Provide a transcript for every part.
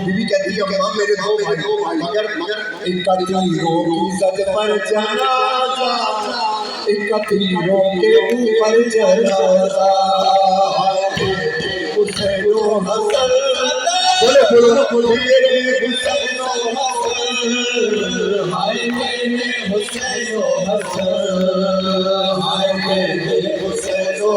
बीवी कहती है अम्मा मेरे दो भाई मगर एक का तीरों की सज पर जनाजा, एक का तीरों के ऊपर जनाजा। हुसैनो हसन बोलो बोलो बोलो मेरे हुसैनो हसन, हाय मेरे हुसैनो हसन, हाय मेरे हुसैनो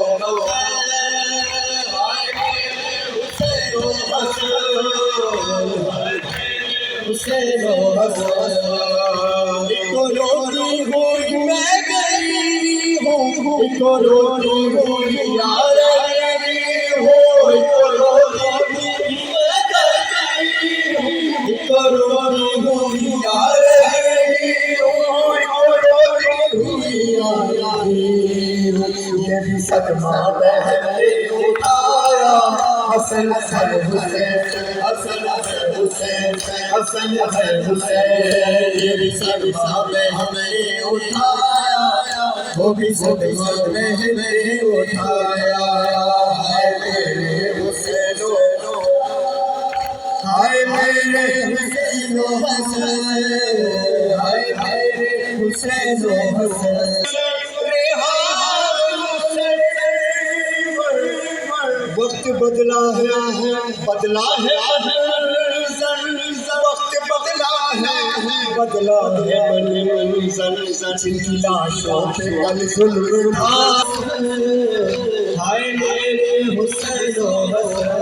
हुसैनो हसन। इको रोटी हुई मैं गई हूँ, इको रोटी हुई यार हो, इको रोटी हुई मैं गई हूँ, इको रोटी हुई यार हो, इको रोटी हुई यार। ये भी सदमा बहने उठाया, हसन है हुसैन, हसन है हुसैन, हसन है हुसैन। ये भी सदमा में हमें उठाया, वो भी सदमा में हमें उठाया। हाय मेरे हुसैनो, हाय मेरे हुसैनो हसन, हाय मेरे हुसैनो हसन। वक्त बदला है, बदला है, वक्त बदला है, बदला है जिनकी लाशों पे कल जुल्म था। हाय मेरे हुसैनो हसन,